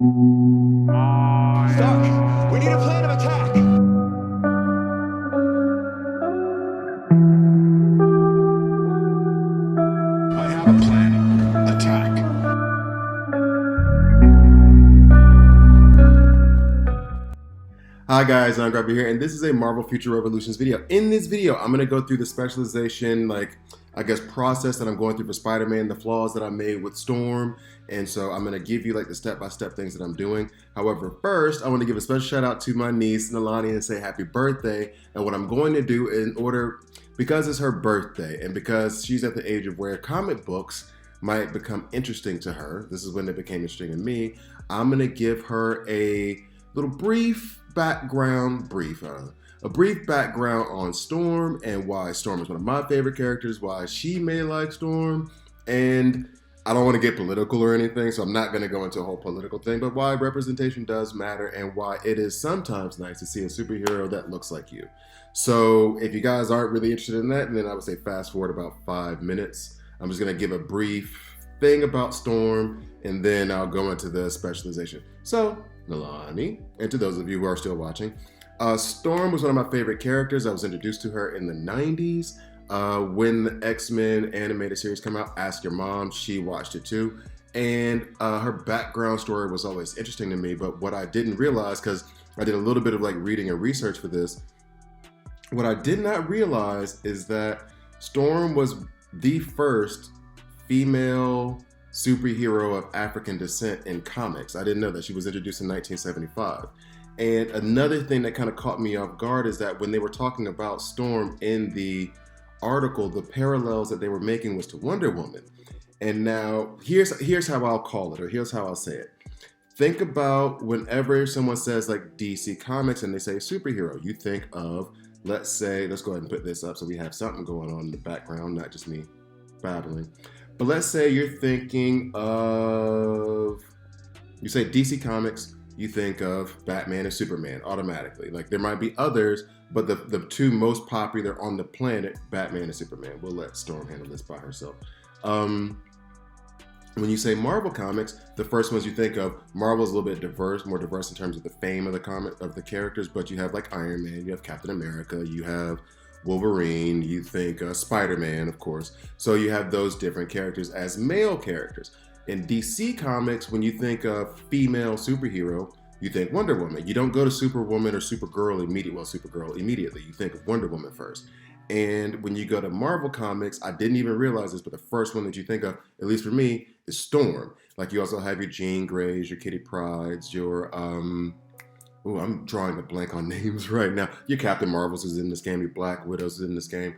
Stark, we need a plan of attack. I have a plan. Attack. Hi guys, I'm Grubby here, and this is a Marvel Future Revolutions video. In this video, I'm going to go through the specialization, process that I'm going through for Spider-Man, the flaws that I made with Storm, and so I'm going to give you the step-by-step things that I'm doing. However, first, I want to give a special shout out to my niece, Nalani, and say happy birthday. And what I'm going to do because it's her birthday, and because she's at the age of where comic books might become interesting to her, this is when they became interesting to me, I'm going to give her a little brief background on Storm and why Storm is one of my favorite characters, why she may like Storm, and I don't want to get political or anything, so I'm not going to go into a whole political thing, but why representation does matter and why it is sometimes nice to see a superhero that looks like you. So if you guys aren't really interested in that, then I would say fast forward about 5 minutes. I'm just going to give a brief thing about Storm, and then I'll go into the specialization. So, Nalani, and to those of you who are still watching, Storm was one of my favorite characters. I was introduced to her in the 90s when the X-Men animated series came out. Ask Your Mom, she watched it too. And her background story was always interesting to me, but what I didn't realize, because I did a little bit of reading and research for this, what I did not realize is that Storm was the first female superhero of African descent in comics. I didn't know that. She was introduced in 1975. And another thing that kind of caught me off guard is that when they were talking about Storm in the article, the parallels that they were making was to Wonder Woman. And now here's how I'll call it, or here's how I'll say it. Think about whenever someone says DC Comics and they say superhero, you think of, let's go ahead and put this up so we have something going on in the background, not just me babbling. But let's say you're thinking of, you say DC Comics, you think of Batman and Superman automatically. There might be others, but the two most popular on the planet, Batman and Superman. We'll let Storm handle this by herself. When you say Marvel Comics, the first ones you think of, Marvel's a little bit more diverse in terms of the fame of the characters, but you have Iron Man, you have Captain America, you have Wolverine, you think Spider-Man, of course. So you have those different characters as male characters. In DC Comics, when you think of female superhero, you think Wonder Woman. You don't go to Superwoman or Supergirl immediately. You think of Wonder Woman first. And when you go to Marvel Comics, I didn't even realize this, but the first one that you think of, at least for me, is Storm. You also have your Jean Greys, your Kitty Prydes, your I'm drawing a blank on names right now. Your Captain Marvels is in this game. Your Black Widows is in this game.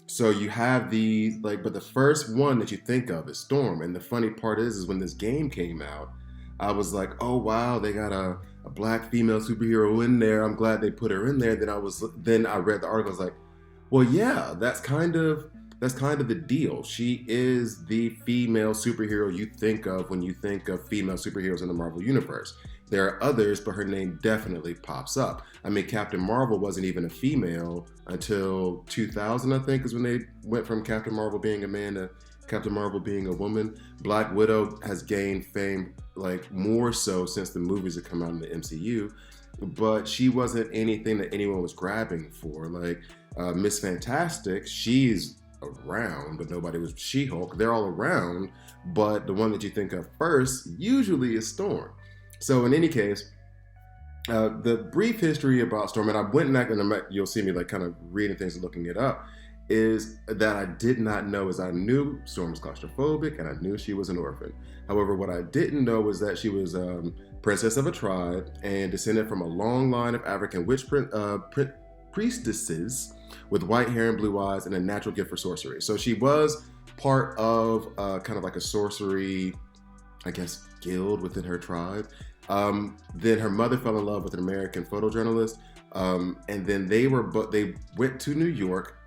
So you have these, but the first one that you think of is Storm. And the funny part is when this game came out, I was like, oh wow, they got a black female superhero in there. I'm glad they put her in there. Then I read the article. I was like, well, yeah, that's kind of the deal. She is the female superhero you think of when you think of female superheroes in the Marvel Universe. There are others, but her name definitely pops up. I mean, Captain Marvel wasn't even a female until 2000, I think, is when they went from Captain Marvel being a man to Captain Marvel being a woman. Black Widow has gained fame more so since the movies have come out in the MCU, but she wasn't anything that anyone was grabbing for. Miss Fantastic, she's around, but nobody was. She-Hulk, they're all around, but the one that you think of first usually is Storm. So in any case, the brief history about Storm, and I went back and you'll see me kind of reading things and looking it up, is that I did not know is I knew Storm was claustrophobic and I knew she was an orphan. However, what I didn't know was that she was princess of a tribe and descended from a long line of African witch priestesses with white hair and blue eyes and a natural gift for sorcery. So she was part of kind of a sorcery, I guess, guild within her tribe. Then her mother fell in love with an American photojournalist, and then they went to New York.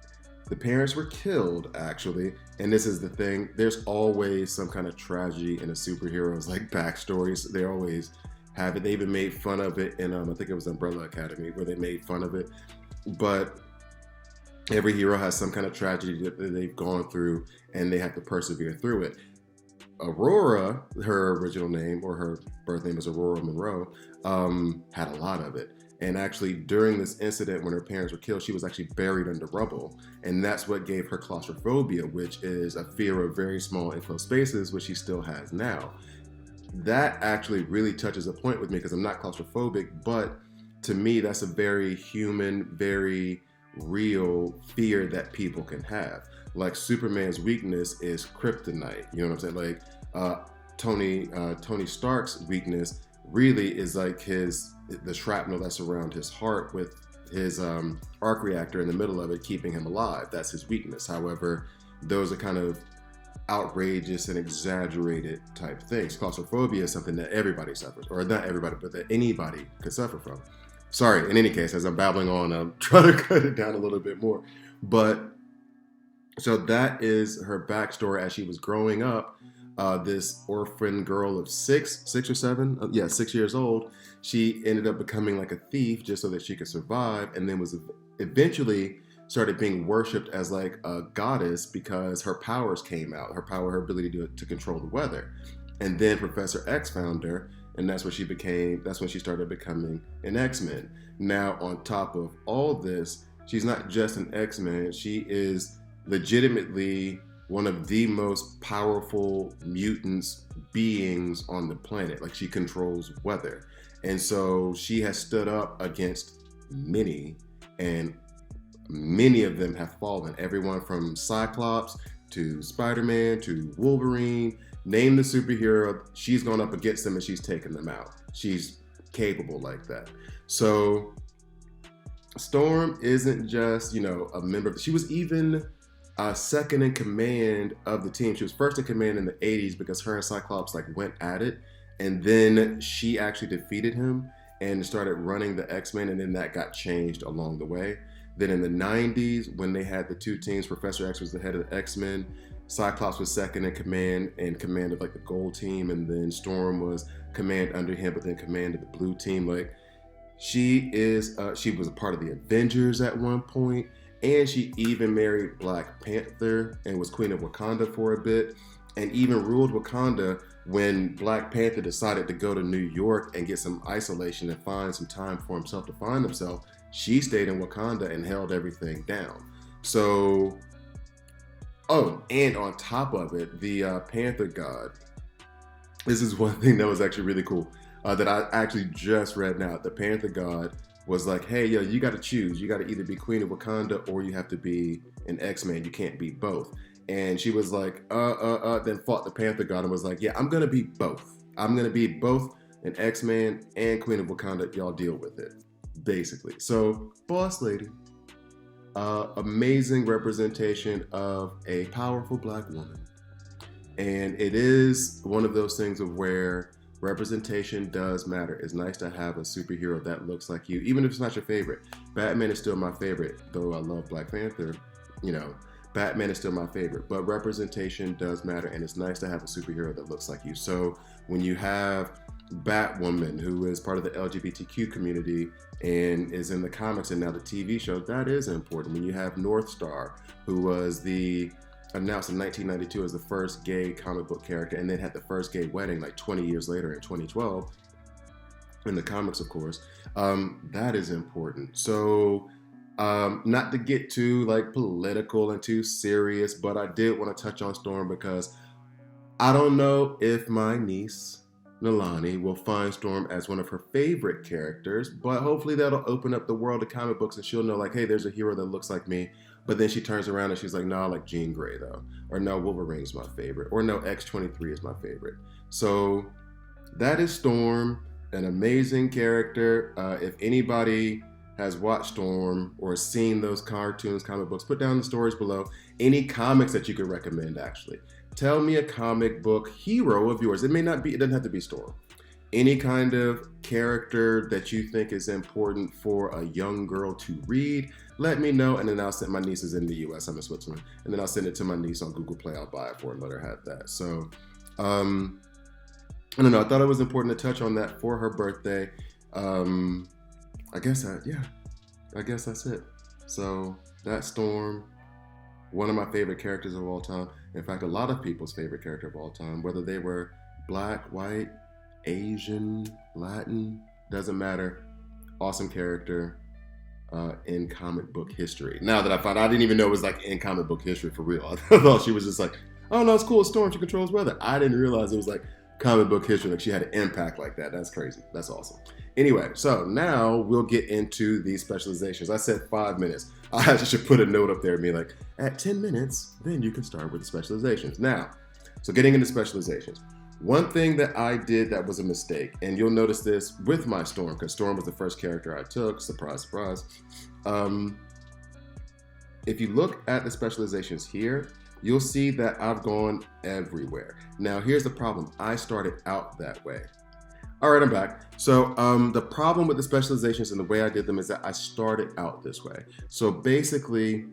The parents were killed, actually, and this is the thing. There's always some kind of tragedy in a superhero's backstories. They always have it. They even made fun of it in I think it was Umbrella Academy where they made fun of it. But every hero has some kind of tragedy that they've gone through, and they have to persevere through it. Aurora, her original name or her birth name is Aurora Monroe, had a lot of it. And actually, during this incident when her parents were killed, she was actually buried under rubble. And that's what gave her claustrophobia, which is a fear of very small enclosed spaces, which she still has now. That actually really touches a point with me because I'm not claustrophobic, but to me, that's a very human, very real fear that people can have. Like Superman's weakness is kryptonite. You know what I'm saying? Like Tony Stark's weakness really is like the shrapnel that's around his heart with his arc reactor in the middle of it, keeping him alive. That's his weakness. However, those are kind of outrageous and exaggerated type things. Claustrophobia is something that everybody suffers, or not everybody, but that anybody could suffer from. Sorry, in any case, as I'm babbling on, I'm trying to cut it down a little bit more. But so that is her backstory as she was growing up. This orphan girl of 6 or 7, 6 years old. She ended up becoming like a thief just so that she could survive, and then was eventually started being worshipped as like a goddess because her powers came out, her ability to control the weather. And then Professor X found her, and that's when she started becoming an X-Men. Now, on top of all this, she's not just an X-Men, she is legitimately one of the most powerful mutants beings on the planet. Like, she controls weather. And so she has stood up against many, and many of them have fallen. Everyone from Cyclops to Spider-Man to Wolverine, name the superhero, she's gone up against them and she's taken them out. She's capable like that. So Storm isn't just, a member. She was even second in command of the team. She was first in command in the 80s because her and Cyclops went at it, and then she actually defeated him and started running the X-Men, and then that got changed along the way. Then in the 90s, when they had the two teams, Professor X was the head of the X-Men, Cyclops was second in command of the gold team, and then Storm was command under him, but then command of the blue team. She was a part of the Avengers at one point, and she even married Black Panther and was Queen of Wakanda for a bit, and even ruled Wakanda when Black Panther decided to go to New York and get some isolation and find some time for himself to find himself. She stayed in Wakanda and held everything down. So, and on top of it, the Panther God. This is one thing that was actually really cool that I actually just read now. The Panther God was like, hey, yo, you got to choose. You got to either be Queen of Wakanda or you have to be an X-Man. You can't be both. And she was like, then fought the Panther God and was like, yeah, I'm going to be both. I'm going to be both an X-Man and Queen of Wakanda. Y'all deal with it, basically. So, boss lady, amazing representation of a powerful Black woman. And it is one of those things of where representation does matter. It's nice to have a superhero that looks like you, even if it's not your favorite. Batman is still my favorite, though I love Black Panther. Batman is still my favorite, but representation does matter, and it's nice to have a superhero that looks like you. So when you have Batwoman, who is part of the LGBTQ community and is in the comics and now the TV show, that is important. When you have North Star, who was announced in 1992 as the first gay comic book character, and then had the first gay wedding 20 years later in 2012 in the comics, of course, that is important. So not to get too political and too serious, but I did want to touch on Storm because I don't know if my niece Nalani will find Storm as one of her favorite characters, but hopefully that'll open up the world of comic books and she'll know hey, there's a hero that looks like me. But then she turns around and she's like, no, I like Jean Grey though. Or no, Wolverine's my favorite. Or no, X-23 is my favorite. So that is Storm, an amazing character. If anybody has watched Storm or seen those cartoons, comic books, put down the stories below. Any comics that you could recommend, actually. Tell me a comic book hero of yours. It doesn't have to be Storm. Any kind of character that you think is important for a young girl to read, let me know, and then I'll send my nieces in the US. I'm in Switzerland. And then I'll send it to my niece on Google Play. I'll buy it for her and let her have that. So, I don't know. I thought it was important to touch on that for her birthday. I guess that's it. So, that's Storm, one of my favorite characters of all time. In fact, a lot of people's favorite character of all time, whether they were black, white, Asian, Latin, doesn't matter. Awesome character in comic book history. Now that I found out, I didn't even know it was like in comic book history for real. I thought she was just like, oh no, it's cool, it's Storm, she controls weather. I didn't realize it was like comic book history, like she had an impact like that. That's crazy. That's awesome. Anyway, so now we'll get into these specializations. I said 5 minutes. I actually should put a note up there and be like, at 10 minutes, then you can start with the specializations. Now, so getting into specializations. One thing that I did that was a mistake, and you'll notice this with my Storm, because Storm was the first character I took, surprise, surprise. If you look at the specializations here, you'll see that I've gone everywhere. Now, here's the problem. I started out that way. All right, I'm back. So the problem with the specializations and the way I did them is that I started out this way. So basically,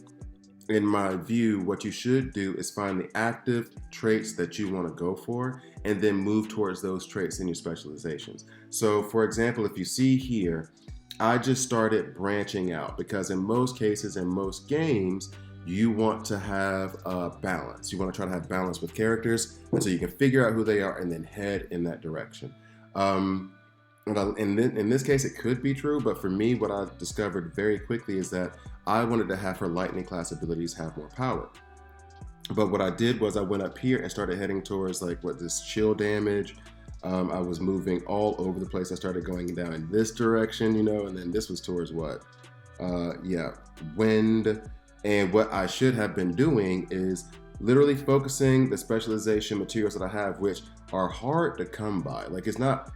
in my view, what you should do is find the active traits that you want to go for and then move towards those traits in your specializations. So for example, if you see here, I just started branching out because in most cases, in most games, you want to have a balance. You want to try to have balance with characters, and so you can figure out who they are and then head in that direction. In this case, it could be true, but for me, what I discovered very quickly is that I wanted to have her lightning class abilities have more power. But what I did was I went up here and started heading towards like this chill damage. I was moving all over the place. I started going down in this direction, and then this was towards what? Wind. And what I should have been doing is literally focusing the specialization materials that I have, which are hard to come by. Like it's not,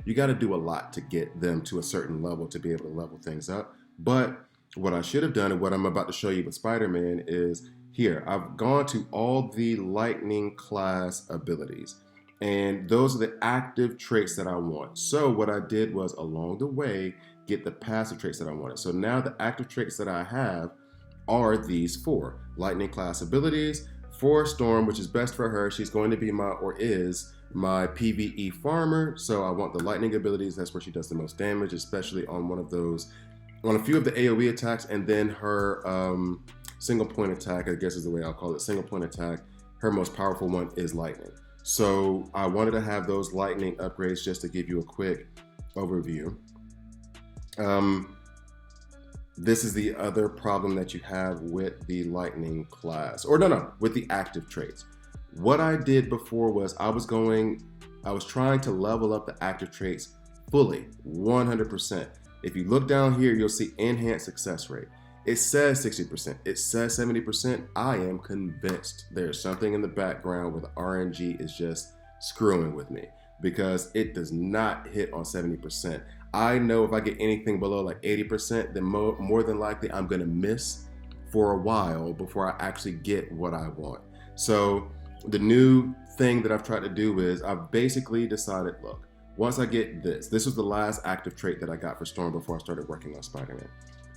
you got to do a lot to get them to a certain level to be able to level things up. But what I should have done and what I'm about to show you with Spider-Man is here. I've gone to all the lightning class abilities, and those are the active traits that I want. So what I did was along the way, get the passive traits that I wanted. So now the active traits that I have are these 4 lightning class abilities. For Storm, which is best for her, she's going to be is my PvE farmer. So I want the lightning abilities. That's where she does the most damage, especially on on a few of the AoE attacks, and then her single point attack, I guess is the way I'll call it, single point attack. Her most powerful one is lightning. So I wanted to have those lightning upgrades just to give you a quick overview. This is the other problem that you have with the lightning class, or with the active traits. What I did before was I was trying to level up the active traits fully, 100%. If you look down here, you'll see enhanced success rate. It says 60%, it says 70%. I am convinced there's something in the background where the RNG is just screwing with me because it does not hit on 70%. I know if I get anything below like 80%, then more than likely I'm gonna miss for a while before I actually get what I want. So the new thing that I've tried to do is I've basically decided, look, once I get this was the last active trait that I got for Storm before I started working on Spider-Man.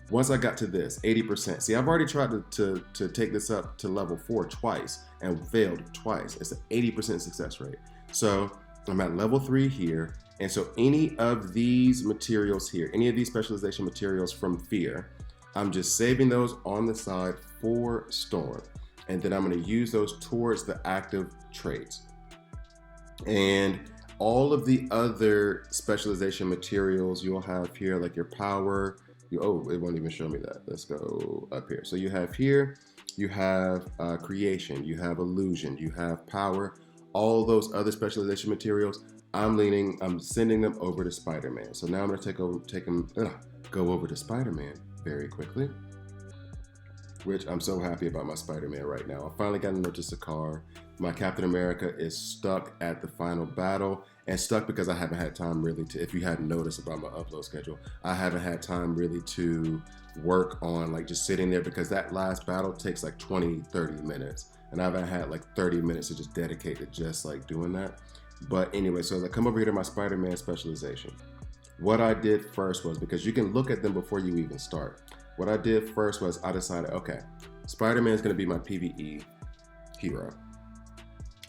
Once I got to this, 80%. See, I've already tried to take this up to level 4 twice and failed twice. It's an 80% success rate. So I'm at level 3 here. And so any of these materials here, any of these specialization materials from Fear, I'm just saving those on the side for Storm. And then I'm going to use those towards the active traits. And all of the other specialization materials you'll have here, like your power, it won't even show me that. Let's go up here. So you have here, you have creation, you have illusion, you have power, all those other specialization materials. I'm sending them over to Spider-Man. So now I'm gonna go over to Spider-Man very quickly, which I'm so happy about my Spider-Man right now. I finally got a note to Sakaar. My Captain America is stuck at the final battle, and stuck because I haven't had time really to, if you hadn't noticed about my upload schedule, I haven't had time really to work on like just sitting there because that last battle takes like 20, 30 minutes. And I haven't had like 30 minutes to just dedicate to just like doing that. But anyway, so as I come over here to my Spider-Man specialization, what I did first was, because you can look at them before you even start. What I did first was I decided, okay, Spider-Man is going to be my PvE hero.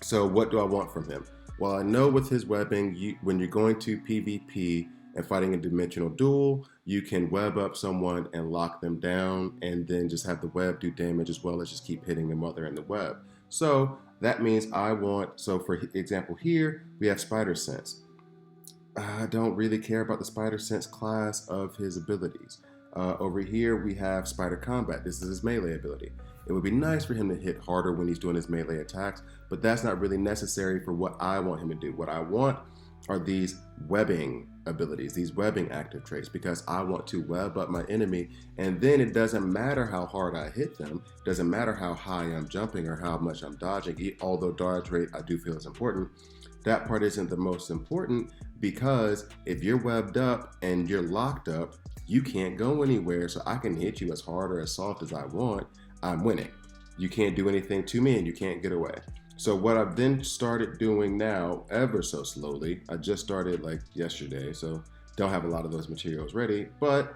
So what do I want from him? Well, I know with his webbing, when you're going to PvP and fighting a dimensional duel, you can web up someone and lock them down and then just have the web do damage as well as just keep hitting them while they're in the web. So that means so for example here, we have Spider Sense. I don't really care about the Spider Sense class of his abilities. Over here, we have Spider Combat. This is his melee ability. It would be nice for him to hit harder when he's doing his melee attacks, but that's not really necessary for what I want him to do. What I want are these webbing abilities, these webbing active traits, because I want to web up my enemy, and then it doesn't matter how hard I hit them, doesn't matter how high I'm jumping or how much I'm dodging, although dodge rate I do feel is important. That part isn't the most important, because if you're webbed up and you're locked up, you can't go anywhere, so I can hit you as hard or as soft as I want. I'm winning. You can't do anything to me and you can't get away. So what I've then started doing now, ever so slowly, I just started like yesterday, so don't have a lot of those materials ready, but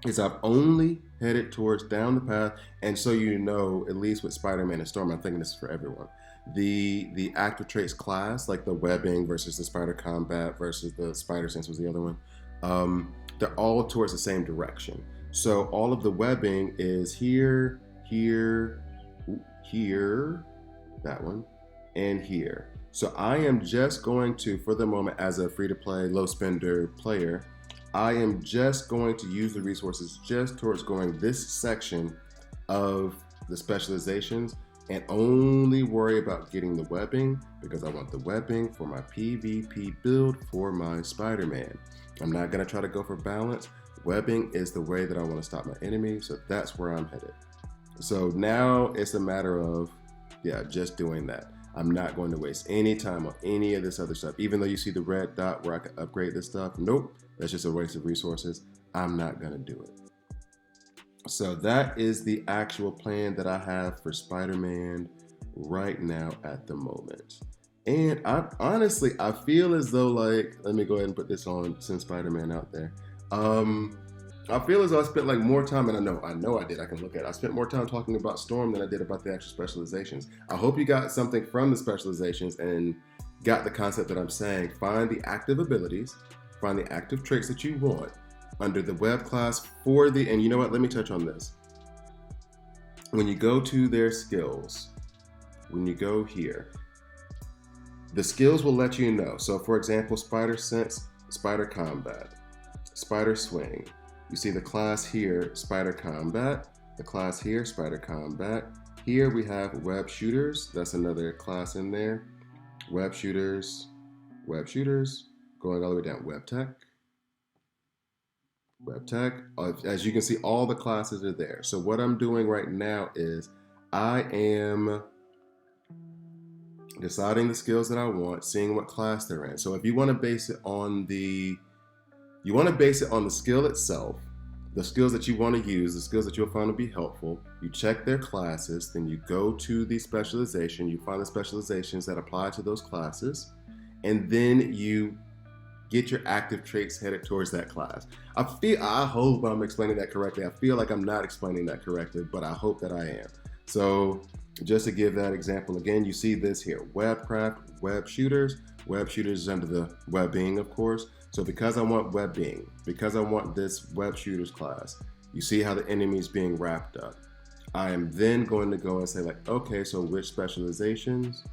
is I've only headed towards down the path, and so you know, at least with Spider-Man and Storm, I'm thinking this is for everyone. The active traits class, like the webbing versus the Spider Combat versus the Spider Sense was the other one, they're all towards the same direction. So all of the webbing is here, here, here, that one, and here. So I am just going to, for the moment, as a free-to-play, low-spender player, I am just going to use the resources just towards going this section of the specializations and only worry about getting the webbing, because I want the webbing for my PvP build for my Spider-Man. I'm not going to try to go for balance. Webbing is the way that I want to stop my enemy, so that's where I'm headed. So now it's a matter of, just doing that. I'm not going to waste any time on any of this other stuff. Even though you see the red dot where I can upgrade this stuff, nope, that's just a waste of resources. I'm not going to do it. So that is the actual plan that I have for Spider-Man right now at the moment. And I feel as though, like, let me go ahead and put this on, send Spider-Man out there. I feel as though I spent like more time, and I know I did. I can look at it. I spent more time talking about Storm than I did about the actual specializations. I hope you got something from the specializations and got the concept that I'm saying. Find the active abilities, find the active traits that you want under the web class and you know what? Let me touch on this. When you go to their skills, when you go here, the skills will let you know. So for example, Spider Sense, Spider Combat, Spider Swing. You see the class here, Spider Combat. The class here, Spider Combat. Here we have Web Shooters. That's another class in there. Web Shooters, going all the way down. Web Tech. As you can see, all the classes are there. So what I'm doing right now is I am deciding the skills that I want, seeing what class they're in. So if you want to base it on the skill itself, the skills that you want to use, the skills that you'll find to be helpful. You check their classes, then you go to the specialization, you find the specializations that apply to those classes, and then you get your active traits headed towards that class. I hope I'm explaining that correctly. I feel like I'm not explaining that correctly, but I hope that I am. So just to give that example again, you see this here, Webcraft, Web Shooters. Web Shooters is under the webbing, of course. So because I want webbing, because I want this Web Shooters class, you see how the enemy is being wrapped up. I am then going to go and say like, okay, so which specializations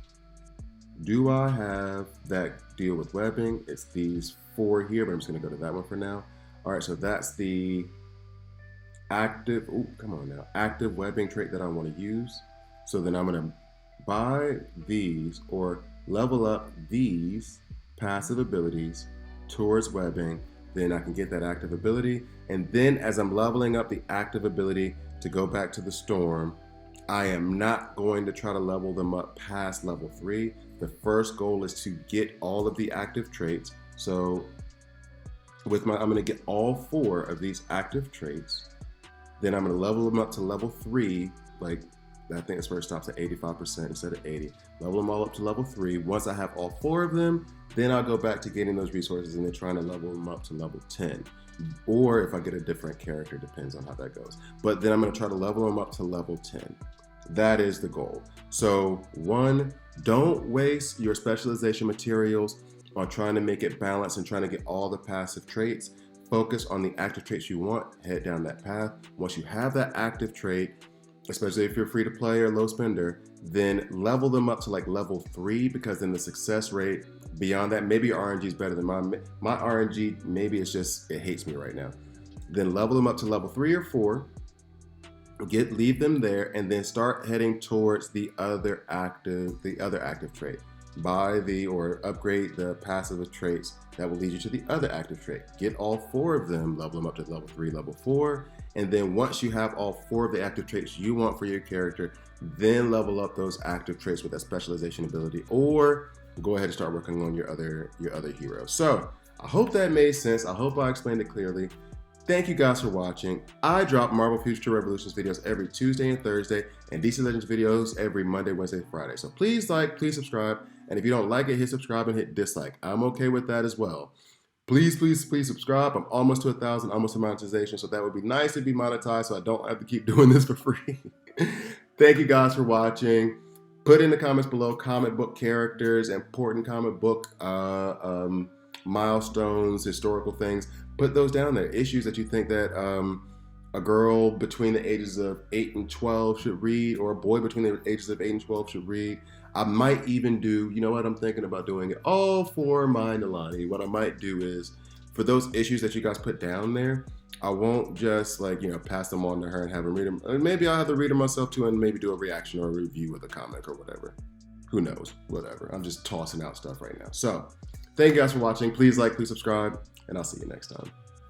do I have that deal with webbing? It's these 4 here, but I'm just going to go to that one for now. All right, so that's the active webbing trait that I want to use. So then I'm going to buy these or level up these passive abilities towards webbing. Then I can get that active ability. And then as I'm leveling up the active ability to go back to the Storm, I am not going to try to level them up past level 3. The first goal is to get all of the active traits. So I'm going to get all 4 of these active traits. Then I'm going to level them up to level 3. Like, I think that's where it stops at 85% instead of 80. Level them all up to level 3. Once I have all 4 of them, then I'll go back to getting those resources and then trying to level them up to level 10. Or if I get a different character, depends on how that goes. But then I'm going to try to level them up to level 10. That is the goal. So 1, don't waste your specialization materials on trying to make it balanced and trying to get all the passive traits. Focus on the active traits you want, head down that path. Once you have that active trait, especially if you're free to play or low spender, then level them up to like level 3, because then the success rate beyond that, maybe your RNG is better than mine. My RNG, maybe it's just, it hates me right now. Then level them up to level 3 or 4, leave them there, and then start heading towards the other active trait. Buy or upgrade the passive traits that will lead you to the other active trait. Get all 4 of them, level them up to level 3, level 4, and then once you have all 4 of the active traits you want for your character, then level up those active traits with that specialization ability, or go ahead and start working on your other heroes. So I hope that made sense. I hope I explained it clearly. Thank you guys for watching. I drop Marvel Future Revolutions videos every Tuesday and Thursday, and DC Legends videos every Monday, Wednesday, Friday. So please like, please subscribe, and if you don't like it, hit subscribe and hit dislike. I'm okay with that as well. Please, please, please subscribe. I'm almost to 1,000, almost to monetization, so that would be nice to be monetized so I don't have to keep doing this for free. Thank you guys for watching. Put in the comments below comic book characters, important comic book milestones, historical things. Put those down there. Issues that you think that a girl between the ages of 8 and 12 should read, or a boy between the ages of 8 and 12 should read. I might even do, you know what, I'm thinking about doing it all for my Nalani. What I might do is, for those issues that you guys put down there, I won't just pass them on to her and have her read them. Maybe I'll have to read them myself too, and maybe do a reaction or a review with a comic or whatever. Who knows? Whatever. I'm just tossing out stuff right now. So thank you guys for watching. Please like, please subscribe, and I'll see you next time.